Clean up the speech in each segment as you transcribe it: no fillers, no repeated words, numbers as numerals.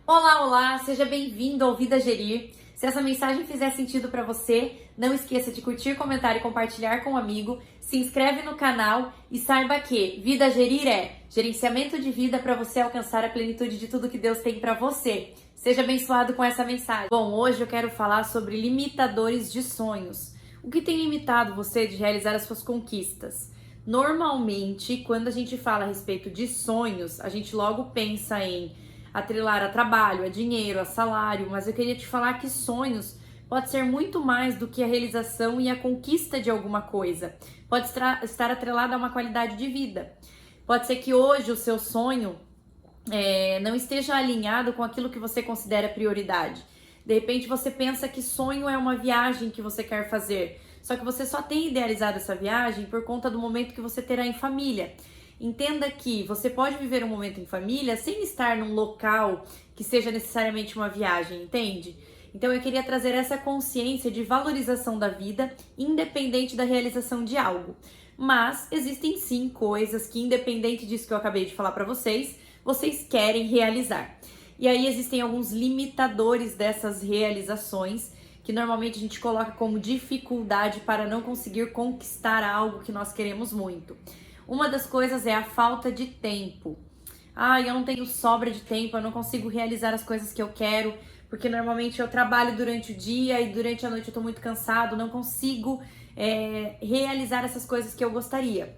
Olá, olá, seja bem-vindo ao Vida Gerir. Se essa mensagem fizer sentido para você, não esqueça de curtir, comentar e compartilhar com um amigo. Se inscreve no canal e saiba que Vida Gerir é gerenciamento de vida para você alcançar a plenitude de tudo que Deus tem para você. Seja abençoado com essa mensagem. Bom, hoje eu quero falar sobre limitadores de sonhos. O que tem limitado você de realizar as suas conquistas? Normalmente, quando a gente fala a respeito de sonhos, a gente logo pensa em atrelar a trabalho, a dinheiro, a salário, mas eu queria te falar que sonhos pode ser muito mais do que a realização e a conquista de alguma coisa. Pode estar atrelado a uma qualidade de vida. Pode ser que hoje o seu sonho não esteja alinhado com aquilo que você considera prioridade. De repente você pensa que sonho é uma viagem que você quer fazer, só que você só tem idealizado essa viagem por conta do momento que você terá em família. Entenda que você pode viver um momento em família sem estar num local que seja necessariamente uma viagem, entende? Então eu queria trazer essa consciência de valorização da vida, independente da realização de algo. Mas existem sim coisas que, independente disso que eu acabei de falar para vocês querem realizar. E aí existem alguns limitadores dessas realizações que normalmente a gente coloca como dificuldade para não conseguir conquistar algo que nós queremos muito. Uma das coisas é a falta de tempo. Eu não tenho sobra de tempo, eu não consigo realizar as coisas que eu quero, porque normalmente eu trabalho durante o dia e durante a noite eu tô muito cansado, não consigo realizar essas coisas que eu gostaria.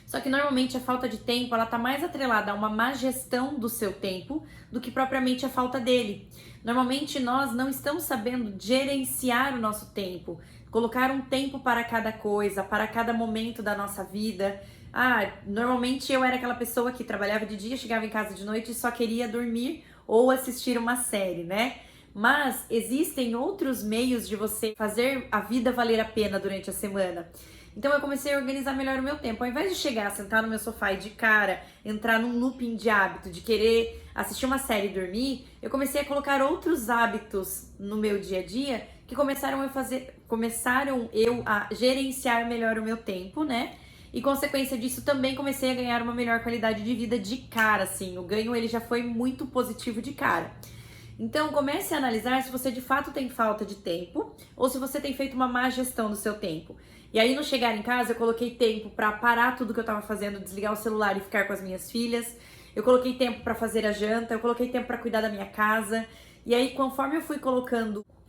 Só que normalmente a falta de tempo, ela tá mais atrelada a uma má gestão do seu tempo do que propriamente a falta dele. Normalmente nós não estamos sabendo gerenciar o nosso tempo, colocar um tempo para cada coisa, para cada momento da nossa vida. Normalmente eu era aquela pessoa que trabalhava de dia, chegava em casa de noite e só queria dormir ou assistir uma série, né? Mas existem outros meios de você fazer a vida valer a pena durante a semana. Então eu comecei a organizar melhor o meu tempo. Ao invés de chegar, sentar no meu sofá e de cara entrar num looping de hábito, de querer assistir uma série e dormir, eu comecei a colocar outros hábitos no meu dia a dia que começaram eu a gerenciar melhor o meu tempo, né? E consequência disso também comecei a ganhar uma melhor qualidade de vida de cara, assim. O ganho ele já foi muito positivo de cara. Então comece a analisar se você de fato tem falta de tempo ou se você tem feito uma má gestão do seu tempo. E aí no chegar em casa eu coloquei tempo para parar tudo que eu tava fazendo, desligar o celular e ficar com as minhas filhas. Eu coloquei tempo para fazer a janta, eu coloquei tempo para cuidar da minha casa. E aí conforme eu fui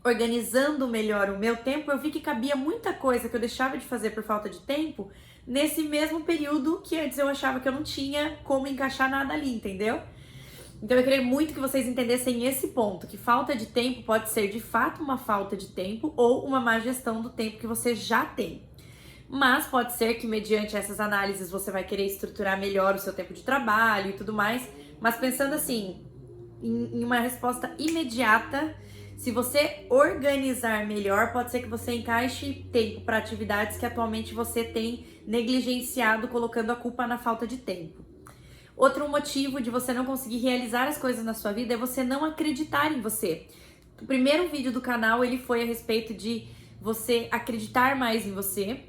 organizando melhor o meu tempo, eu vi que cabia muita coisa que eu deixava de fazer por falta de tempo nesse mesmo período que antes eu achava que eu não tinha como encaixar nada ali, entendeu? Então eu queria muito que vocês entendessem esse ponto, que falta de tempo pode ser de fato uma falta de tempo ou uma má gestão do tempo que você já tem. Mas pode ser que mediante essas análises você vai querer estruturar melhor o seu tempo de trabalho e tudo mais, mas pensando assim, em uma resposta imediata, se você organizar melhor, pode ser que você encaixe tempo para atividades que atualmente você tem negligenciado, colocando a culpa na falta de tempo. Outro motivo de você não conseguir realizar as coisas na sua vida é você não acreditar em você. O primeiro vídeo do canal ele foi a respeito de você acreditar mais em você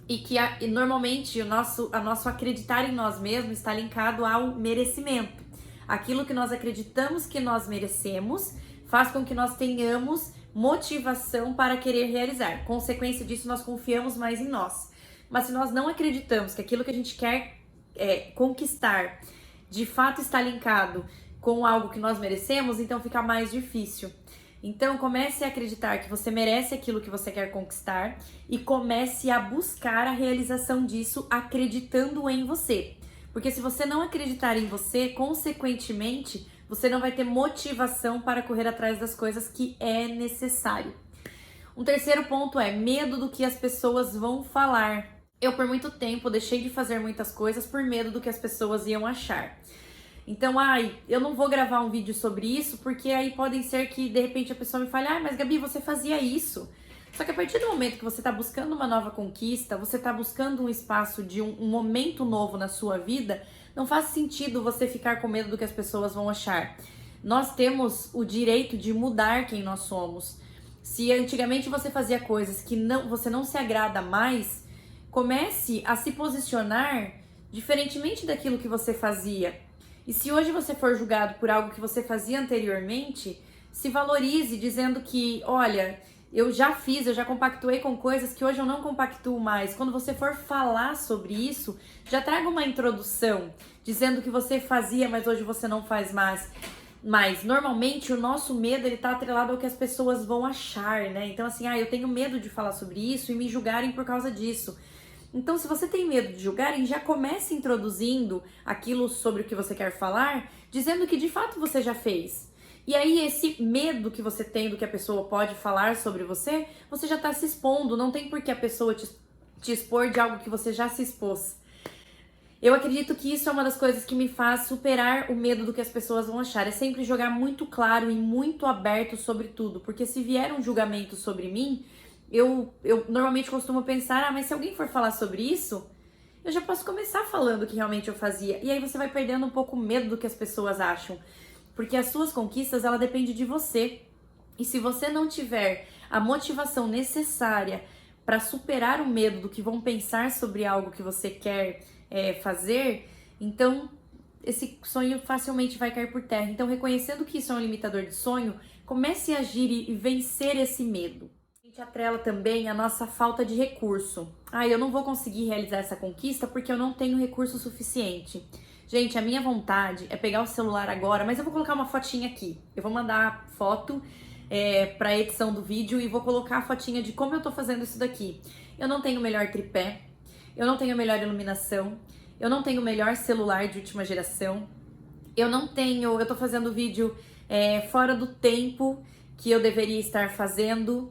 e que normalmente o nosso acreditar em nós mesmos está linkado ao merecimento. Aquilo que nós acreditamos que nós merecemos faz com que nós tenhamos motivação para querer realizar. Consequência disso, nós confiamos mais em nós. Mas se nós não acreditamos que aquilo que a gente quer conquistar de fato está linkado com algo que nós merecemos, então fica mais difícil. Então comece a acreditar que você merece aquilo que você quer conquistar e comece a buscar a realização disso acreditando em você. Porque se você não acreditar em você, consequentemente, você não vai ter motivação para correr atrás das coisas que é necessário. Um terceiro ponto é medo do que as pessoas vão falar. Eu, por muito tempo, deixei de fazer muitas coisas por medo do que as pessoas iam achar. Então, eu não vou gravar um vídeo sobre isso, porque aí pode ser que, de repente, a pessoa me fale, mas Gabi, você fazia isso. Só que a partir do momento que você está buscando uma nova conquista, você está buscando um espaço de um momento novo na sua vida, não faz sentido você ficar com medo do que as pessoas vão achar. Nós temos o direito de mudar quem nós somos. Se antigamente você fazia coisas que você não se agrada mais, comece a se posicionar diferentemente daquilo que você fazia. E se hoje você for julgado por algo que você fazia anteriormente, se valorize dizendo que, olha, eu já compactuei com coisas que hoje eu não compactuo mais. Quando você for falar sobre isso, já traga uma introdução, dizendo que você fazia, mas hoje você não faz mais. Mas, normalmente, o nosso medo, ele tá atrelado ao que as pessoas vão achar, né? Então, assim, eu tenho medo de falar sobre isso e me julgarem por causa disso. Então, se você tem medo de julgarem, já comece introduzindo aquilo sobre o que você quer falar, dizendo que de fato você já fez. E aí, esse medo que você tem do que a pessoa pode falar sobre você, você já tá se expondo, não tem por que a pessoa te expor de algo que você já se expôs. Eu acredito que isso é uma das coisas que me faz superar o medo do que as pessoas vão achar. É sempre jogar muito claro e muito aberto sobre tudo. Porque se vier um julgamento sobre mim, eu normalmente costumo pensar, mas se alguém for falar sobre isso, eu já posso começar falando o que realmente eu fazia. E aí você vai perdendo um pouco o medo do que as pessoas acham. Porque as suas conquistas, ela depende de você. E se você não tiver a motivação necessária para superar o medo do que vão pensar sobre algo que você quer fazer, então esse sonho facilmente vai cair por terra. Então, reconhecendo que isso é um limitador de sonho, comece a agir e vencer esse medo. A gente atrela também a nossa falta de recurso. Eu não vou conseguir realizar essa conquista porque eu não tenho recurso suficiente. Gente, a minha vontade é pegar o celular agora, mas eu vou colocar uma fotinha aqui. Eu vou mandar foto para edição do vídeo e vou colocar a fotinha de como eu tô fazendo isso daqui. Eu não tenho o melhor tripé, eu não tenho a melhor iluminação, eu não tenho o melhor celular de última geração, eu tô fazendo vídeo fora do tempo que eu deveria estar fazendo,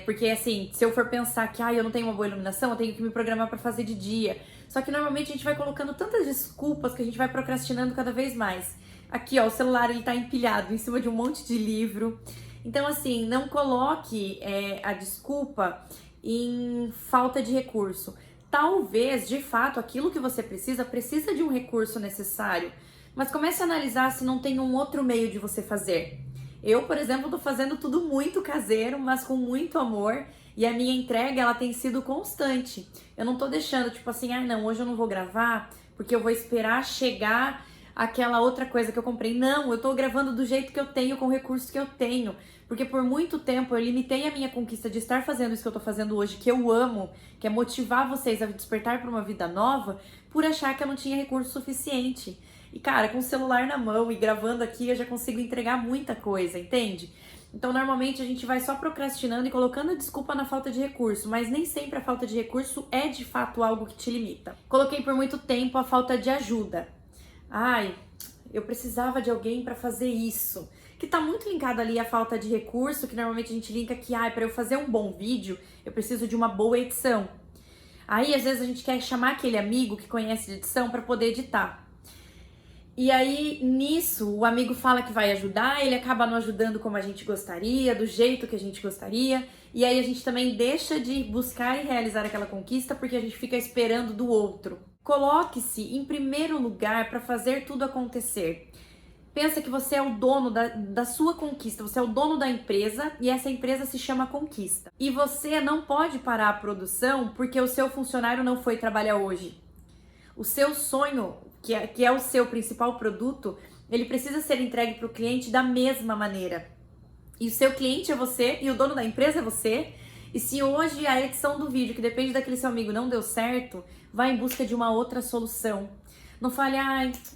porque assim, se eu for pensar que eu não tenho uma boa iluminação, eu tenho que me programar para fazer de dia. Só que normalmente a gente vai colocando tantas desculpas que a gente vai procrastinando cada vez mais. Aqui, ó, o celular ele tá empilhado em cima de um monte de livro. Então, assim, não coloque a desculpa em falta de recurso. Talvez, de fato, aquilo que você precisa de um recurso necessário. Mas comece a analisar se não tem um outro meio de você fazer. Eu, por exemplo, tô fazendo tudo muito caseiro, mas com muito amor. E a minha entrega, ela tem sido constante. Eu não tô deixando, tipo assim, não, hoje eu não vou gravar porque eu vou esperar chegar aquela outra coisa que eu comprei. Não, eu tô gravando do jeito que eu tenho, com o recurso que eu tenho. Porque por muito tempo eu limitei a minha conquista de estar fazendo isso que eu tô fazendo hoje, que eu amo, que é motivar vocês a despertar para uma vida nova, por achar que eu não tinha recurso suficiente. E cara, com o celular na mão e gravando aqui, eu já consigo entregar muita coisa, entende? Então, normalmente a gente vai só procrastinando e colocando a desculpa na falta de recurso, mas nem sempre a falta de recurso é de fato algo que te limita. Coloquei por muito tempo a falta de ajuda. Eu precisava de alguém para fazer isso. Que tá muito linkado ali à falta de recurso, que normalmente a gente linka que, para eu fazer um bom vídeo, eu preciso de uma boa edição. Aí, às vezes, a gente quer chamar aquele amigo que conhece de edição para poder editar. E aí, nisso, o amigo fala que vai ajudar, ele acaba não ajudando como a gente gostaria, do jeito que a gente gostaria, e aí a gente também deixa de buscar e realizar aquela conquista porque a gente fica esperando do outro. Coloque-se em primeiro lugar para fazer tudo acontecer. Pensa que você é o dono da sua conquista, você é o dono da empresa e essa empresa se chama Conquista. E você não pode parar a produção porque o seu funcionário não foi trabalhar hoje. O seu sonho, que é o seu principal produto, ele precisa ser entregue para o cliente da mesma maneira. E o seu cliente é você e o dono da empresa é você. E se hoje a edição do vídeo, que depende daquele seu amigo, não deu certo, vá em busca de uma outra solução. Não fale,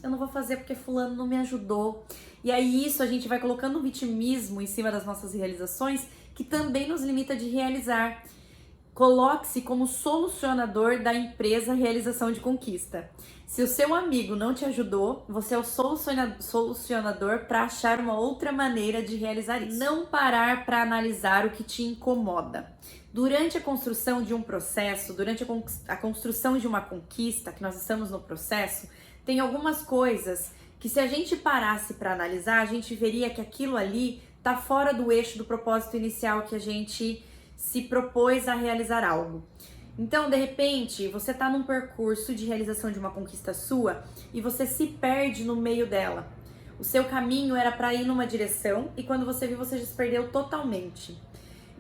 eu não vou fazer porque fulano não me ajudou. E aí isso a gente vai colocando um vitimismo em cima das nossas realizações que também nos limita de realizar. Coloque-se como solucionador da empresa Realização de Conquista. Se o seu amigo não te ajudou, você é o solucionador para achar uma outra maneira de realizar isso. Não parar para analisar o que te incomoda. Durante a construção de um processo, durante a construção de uma conquista, que nós estamos no processo, tem algumas coisas que se a gente parasse para analisar, a gente veria que aquilo ali está fora do eixo do propósito inicial que a gente se propôs a realizar algo. Então, de repente, você está num percurso de realização de uma conquista sua e você se perde no meio dela. O seu caminho era para ir numa direção e quando você viu, você já se perdeu totalmente.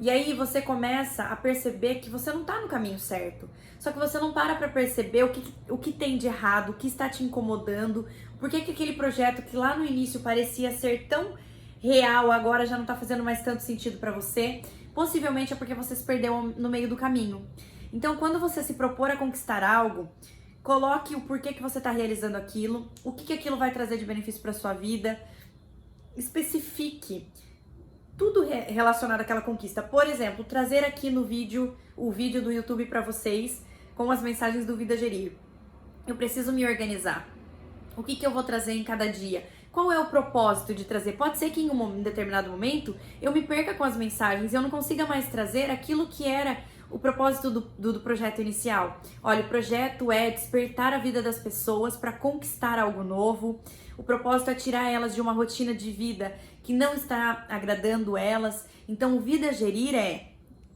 E aí você começa a perceber que você não tá no caminho certo. Só que você não para pra perceber o que tem de errado, o que está te incomodando, por que aquele projeto que lá no início parecia ser tão real, agora já não tá fazendo mais tanto sentido pra você. Possivelmente é porque você se perdeu no meio do caminho. Então, quando você se propor a conquistar algo, coloque o porquê que você tá realizando aquilo, o que aquilo vai trazer de benefício pra sua vida, especifique tudo relacionado àquela conquista. Por exemplo, trazer aqui no vídeo, o vídeo do YouTube para vocês, com as mensagens do Vida Gerir. Eu preciso me organizar. O que eu vou trazer em cada dia? Qual é o propósito de trazer? Pode ser que em um determinado momento eu me perca com as mensagens e eu não consiga mais trazer aquilo que era o propósito do projeto inicial. Olha, o projeto é despertar a vida das pessoas para conquistar algo novo. O propósito é tirar elas de uma rotina de vida que não está agradando elas. Então, o Vida Gerir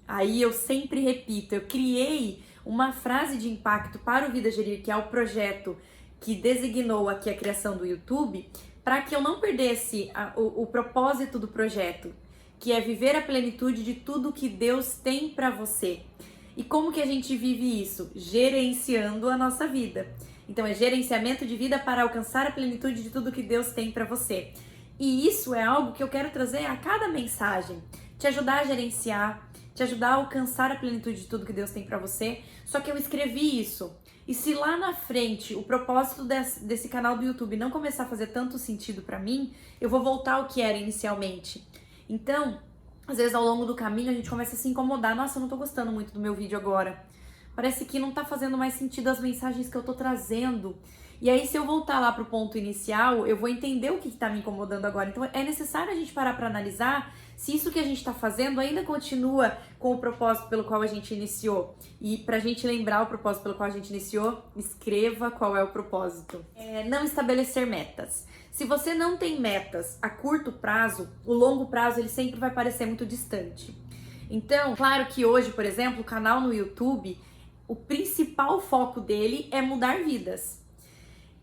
aí eu sempre repito, eu criei uma frase de impacto para o Vida Gerir, que é o projeto que designou aqui a criação do YouTube, para que eu não perdesse o propósito do projeto, que é viver a plenitude de tudo que Deus tem para você. E como que a gente vive isso? Gerenciando a nossa vida. Então é gerenciamento de vida para alcançar a plenitude de tudo que Deus tem para você. E isso é algo que eu quero trazer a cada mensagem, te ajudar a gerenciar, te ajudar a alcançar a plenitude de tudo que Deus tem para você. Só que eu escrevi isso. E se lá na frente o propósito desse canal do YouTube não começar a fazer tanto sentido para mim, eu vou voltar ao que era inicialmente. Então, às vezes ao longo do caminho a gente começa a se incomodar. Nossa, eu não tô gostando muito do meu vídeo agora. Parece que não tá fazendo mais sentido as mensagens que eu tô trazendo. E aí, se eu voltar lá pro ponto inicial, eu vou entender o que tá me incomodando agora. Então, é necessário a gente parar pra analisar se isso que a gente tá fazendo ainda continua com o propósito pelo qual a gente iniciou. E pra gente lembrar o propósito pelo qual a gente iniciou, escreva qual é o propósito. Não estabelecer metas. Se você não tem metas a curto prazo, o longo prazo ele sempre vai parecer muito distante. Então, claro que hoje, por exemplo, o canal no YouTube, o principal foco dele é mudar vidas.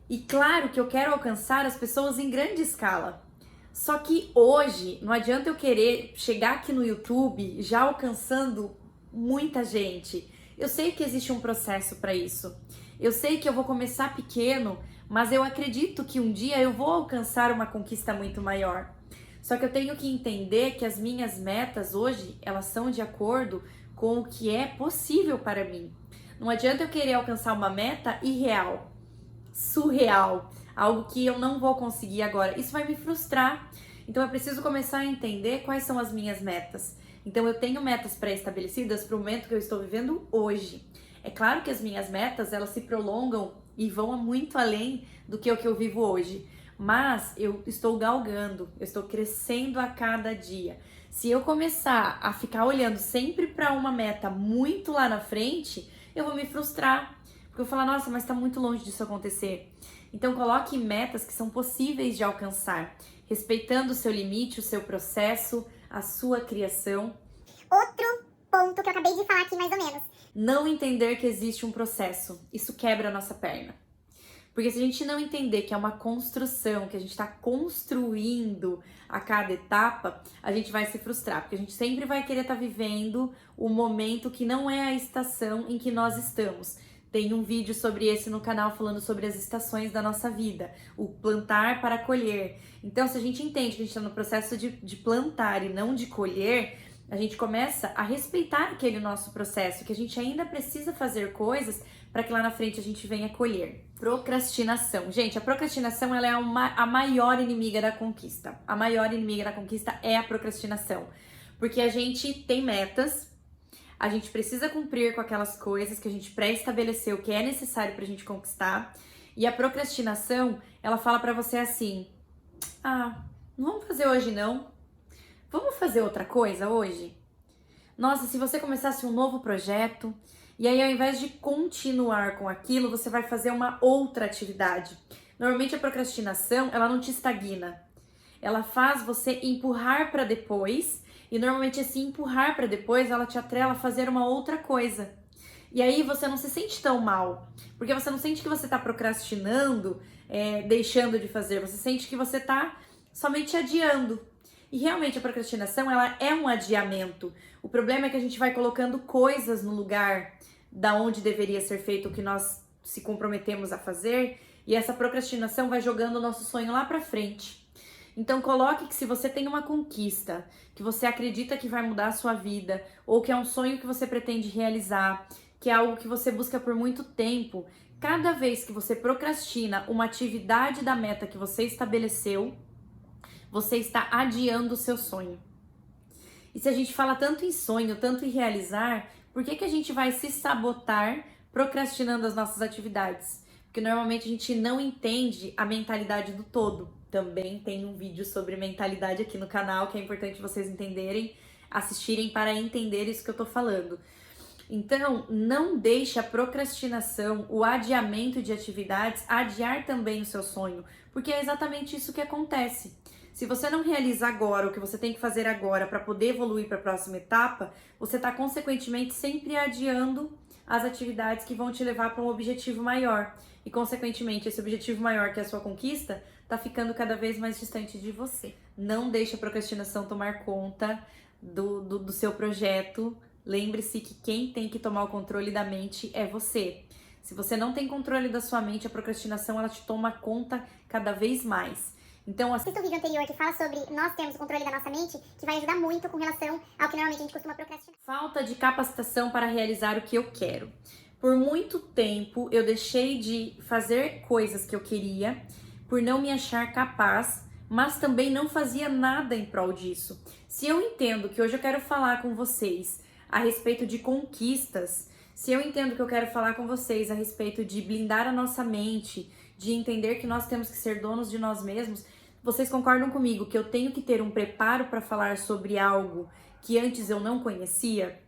E claro que eu quero alcançar as pessoas em grande escala. Só que hoje, não adianta eu querer chegar aqui no YouTube já alcançando muita gente. Eu sei que existe um processo para isso. Eu sei que eu vou começar pequeno, mas eu acredito que um dia eu vou alcançar uma conquista muito maior. Só que eu tenho que entender que as minhas metas hoje, elas são de acordo com o que é possível para mim. Não adianta eu querer alcançar uma meta irreal, surreal, algo que eu não vou conseguir agora. Isso vai me frustrar. Então eu preciso começar a entender quais são as minhas metas. Então eu tenho metas pré-estabelecidas para o momento que eu estou vivendo hoje. É claro que as minhas metas, elas se prolongam e vão muito além do que o que eu vivo hoje. Mas eu estou galgando, eu estou crescendo a cada dia. Se eu começar a ficar olhando sempre para uma meta muito lá na frente, eu vou me frustrar. Porque eu vou falar, nossa, mas está muito longe disso acontecer. Então coloque metas que são possíveis de alcançar, respeitando o seu limite, o seu processo, a sua criação. Outro ponto que eu acabei de falar aqui mais ou menos. Não entender que existe um processo, isso quebra a nossa perna. Porque se a gente não entender que é uma construção, que a gente está construindo a cada etapa, a gente vai se frustrar. Porque a gente sempre vai querer estar vivendo o momento que não é a estação em que nós estamos. Tem um vídeo sobre esse no canal falando sobre as estações da nossa vida, o plantar para colher. Então, se a gente entende que a gente está no processo de plantar e não de colher, a gente começa a respeitar aquele nosso processo, que a gente ainda precisa fazer coisas para que lá na frente a gente venha colher. Procrastinação. Gente, a procrastinação ela é a maior inimiga da conquista. A maior inimiga da conquista é a procrastinação. Porque a gente tem metas, a gente precisa cumprir com aquelas coisas que a gente pré-estabeleceu que é necessário pra gente conquistar. E a procrastinação, ela fala pra você assim: ah, não vamos fazer hoje não? Vamos fazer outra coisa hoje? Nossa, se você começasse um novo projeto, e aí ao invés de continuar com aquilo, você vai fazer uma outra atividade. Normalmente a procrastinação, ela não te estagna. Ela faz você empurrar pra depois. E normalmente esse empurrar para depois, ela te atrela a fazer uma outra coisa. E aí você não se sente tão mal. Porque você não sente que você tá procrastinando, deixando de fazer. Você sente que você tá somente adiando. E realmente a procrastinação, ela é um adiamento. O problema é que a gente vai colocando coisas no lugar da onde deveria ser feito o que nós se comprometemos a fazer, e essa procrastinação vai jogando o nosso sonho lá pra frente. Então coloque que se você tem uma conquista, que você acredita que vai mudar a sua vida, ou que é um sonho que você pretende realizar, que é algo que você busca por muito tempo, cada vez que você procrastina uma atividade da meta que você estabeleceu, você está adiando o seu sonho. E se a gente fala tanto em sonho, tanto em realizar, por que a gente vai se sabotar procrastinando as nossas atividades? Porque normalmente a gente não entende a mentalidade do todo. Também tem um vídeo sobre mentalidade aqui no canal, que é importante vocês entenderem, assistirem para entender isso que eu tô falando. Então, não deixe a procrastinação, o adiamento de atividades, adiar também o seu sonho, porque é exatamente isso que acontece. Se você não realiza agora o que você tem que fazer agora para poder evoluir para a próxima etapa, você está consequentemente sempre adiando as atividades que vão te levar para um objetivo maior. E consequentemente, esse objetivo maior, que é a sua conquista, está ficando cada vez mais distante de você. Não deixe a procrastinação tomar conta do seu projeto. Lembre-se que quem tem que tomar o controle da mente é você. Se você não tem controle da sua mente, a procrastinação ela te toma conta cada vez mais. Então, assista o vídeo anterior que fala sobre nós termos o controle da nossa mente, que vai ajudar muito com relação ao que normalmente a gente costuma procrastinar. Falta de capacitação para realizar o que eu quero. Por muito tempo, eu deixei de fazer coisas que eu queria por não me achar capaz, mas também não fazia nada em prol disso. Se eu entendo que hoje eu quero falar com vocês a respeito de conquistas, se eu entendo que eu quero falar com vocês a respeito de blindar a nossa mente, de entender que nós temos que ser donos de nós mesmos, vocês concordam comigo que eu tenho que ter um preparo para falar sobre algo que antes eu não conhecia?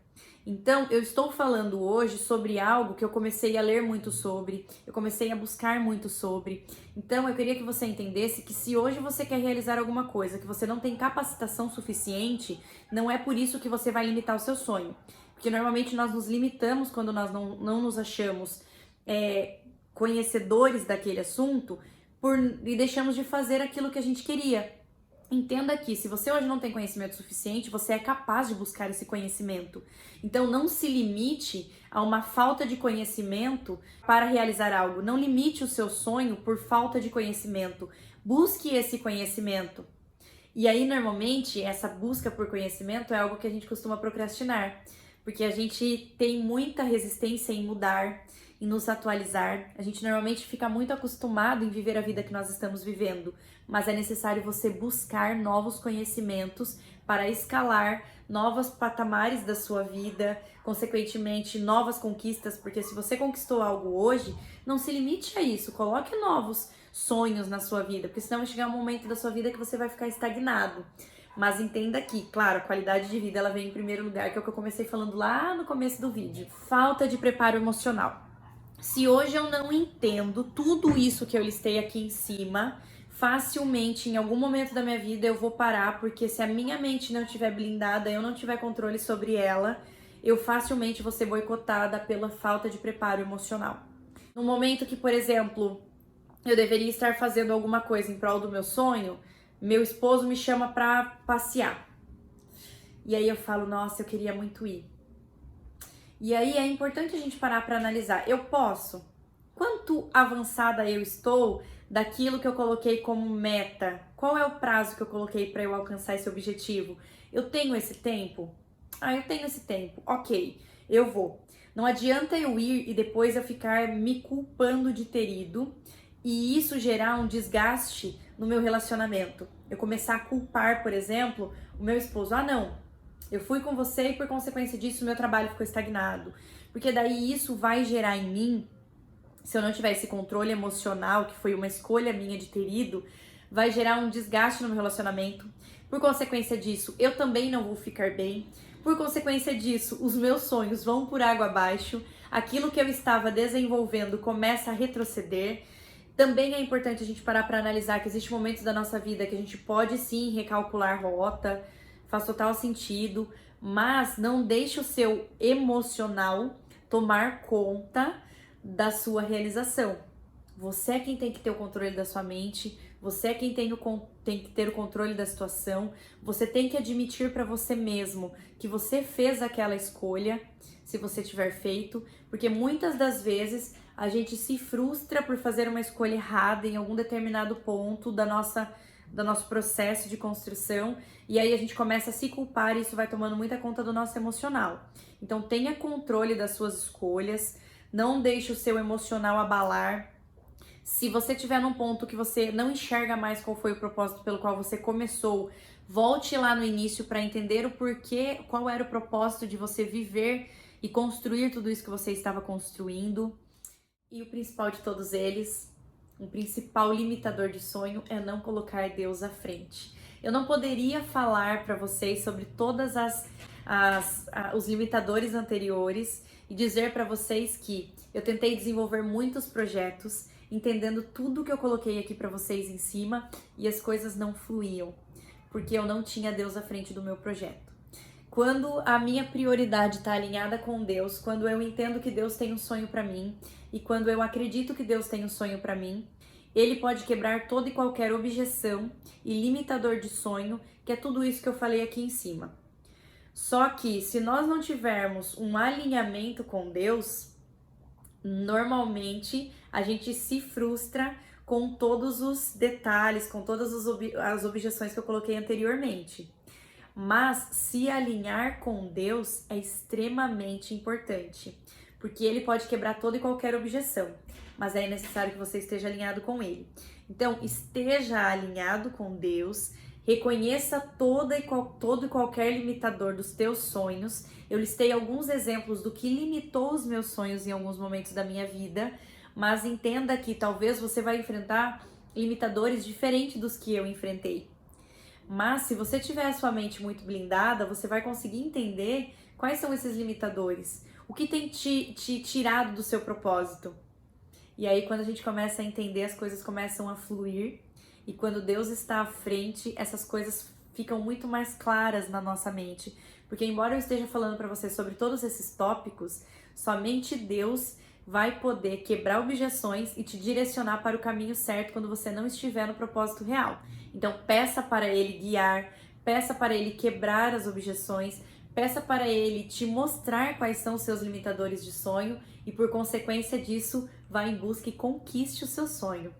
Então, eu estou falando hoje sobre algo que eu comecei a ler muito sobre, eu comecei a buscar muito sobre. Então, eu queria que você entendesse que se hoje você quer realizar alguma coisa que você não tem capacitação suficiente, não é por isso que você vai limitar o seu sonho. Porque normalmente nós nos limitamos quando nós não nos achamos conhecedores daquele assunto e deixamos de fazer aquilo que a gente queria. Entenda que se você hoje não tem conhecimento suficiente, você é capaz de buscar esse conhecimento. Então não se limite a uma falta de conhecimento para realizar algo. Não limite o seu sonho por falta de conhecimento. Busque esse conhecimento. E aí, normalmente, essa busca por conhecimento é algo que a gente costuma procrastinar. Porque a gente tem muita resistência em mudar, em nos atualizar. A gente normalmente fica muito acostumado em viver a vida que nós estamos vivendo, mas é necessário você buscar novos conhecimentos para escalar novos patamares da sua vida, consequentemente novas conquistas, porque se você conquistou algo hoje, não se limite a isso, coloque novos sonhos na sua vida, porque senão vai chegar um momento da sua vida que você vai ficar estagnado. Mas entenda que, claro, a qualidade de vida ela vem em primeiro lugar, que é o que eu comecei falando lá no começo do vídeo. Falta de preparo emocional. Se hoje eu não entendo tudo isso que eu listei aqui em cima, facilmente em algum momento da minha vida eu vou parar, porque se a minha mente não estiver blindada, eu não tiver controle sobre ela, eu facilmente vou ser boicotada pela falta de preparo emocional. No momento que, por exemplo, eu deveria estar fazendo alguma coisa em prol do meu sonho, meu esposo me chama pra passear. E aí eu falo, nossa, eu queria muito ir. E aí é importante a gente parar para analisar. Eu posso? Quanto avançada eu estou daquilo que eu coloquei como meta? Qual é o prazo que eu coloquei para eu alcançar esse objetivo? Eu tenho esse tempo? Eu tenho esse tempo. Ok, eu vou. Não adianta eu ir e depois eu ficar me culpando de ter ido e isso gerar um desgaste no meu relacionamento. Eu começar a culpar, por exemplo, o meu esposo. Não. Eu fui com você e por consequência disso meu trabalho ficou estagnado. Porque daí isso vai gerar em mim, se eu não tiver esse controle emocional, que foi uma escolha minha de ter ido, vai gerar um desgaste no meu relacionamento. Por consequência disso, eu também não vou ficar bem. Por consequência disso, os meus sonhos vão por água abaixo. Aquilo que eu estava desenvolvendo começa a retroceder. Também é importante a gente parar para analisar que existem momentos da nossa vida que a gente pode sim recalcular rota, faz total sentido, mas não deixe o seu emocional tomar conta da sua realização. Você é quem tem que ter o controle da sua mente, você é quem tem tem que ter o controle da situação, você tem que admitir para você mesmo que você fez aquela escolha, se você tiver feito, porque muitas das vezes a gente se frustra por fazer uma escolha errada em algum determinado ponto do nosso processo de construção, e aí a gente começa a se culpar e isso vai tomando muita conta do nosso emocional. Então tenha controle das suas escolhas, não deixe o seu emocional abalar. Se você estiver num ponto que você não enxerga mais qual foi o propósito pelo qual você começou, volte lá no início para entender o porquê, qual era o propósito de você viver e construir tudo isso que você estava construindo. E o principal de todos eles, um principal limitador de sonho é não colocar Deus à frente. Eu não poderia falar para vocês sobre todas os limitadores anteriores e dizer para vocês que eu tentei desenvolver muitos projetos, entendendo tudo que eu coloquei aqui para vocês em cima e as coisas não fluíam, porque eu não tinha Deus à frente do meu projeto. Quando a minha prioridade está alinhada com Deus, quando eu entendo que Deus tem um sonho para mim e quando eu acredito que Deus tem um sonho para mim, Ele pode quebrar toda e qualquer objeção e limitador de sonho, que é tudo isso que eu falei aqui em cima. Só que se nós não tivermos um alinhamento com Deus, normalmente a gente se frustra com todos os detalhes, com todas as objeções que eu coloquei anteriormente. Mas se alinhar com Deus é extremamente importante, porque Ele pode quebrar toda e qualquer objeção, mas é necessário que você esteja alinhado com Ele. Então, esteja alinhado com Deus, reconheça todo e qualquer limitador dos teus sonhos. Eu listei alguns exemplos do que limitou os meus sonhos em alguns momentos da minha vida, mas entenda que talvez você vai enfrentar limitadores diferentes dos que eu enfrentei. Mas se você tiver a sua mente muito blindada, você vai conseguir entender quais são esses limitadores, o que tem te tirado do seu propósito. E aí quando a gente começa a entender, as coisas começam a fluir, e quando Deus está à frente, essas coisas ficam muito mais claras na nossa mente. Porque embora eu esteja falando para você sobre todos esses tópicos, somente Deus vai poder quebrar objeções e te direcionar para o caminho certo quando você não estiver no propósito real. Então peça para Ele guiar, peça para Ele quebrar as objeções, peça para Ele te mostrar quais são os seus limitadores de sonho e por consequência disso, vá em busca e conquiste o seu sonho.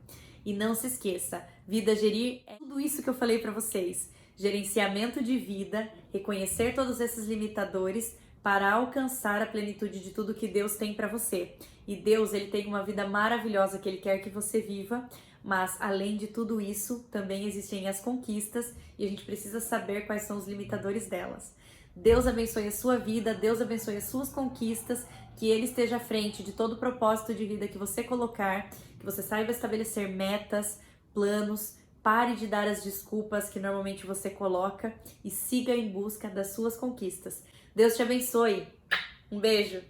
E não se esqueça, Vida Gerir é tudo isso que eu falei para vocês. Gerenciamento de vida, reconhecer todos esses limitadores para alcançar a plenitude de tudo que Deus tem para você. E Deus, Ele tem uma vida maravilhosa que Ele quer que você viva, mas além de tudo isso, também existem as conquistas e a gente precisa saber quais são os limitadores delas. Deus abençoe a sua vida, Deus abençoe as suas conquistas, que Ele esteja à frente de todo o propósito de vida que você colocar, que você saiba estabelecer metas, planos, pare de dar as desculpas que normalmente você coloca e siga em busca das suas conquistas. Deus te abençoe. Um beijo.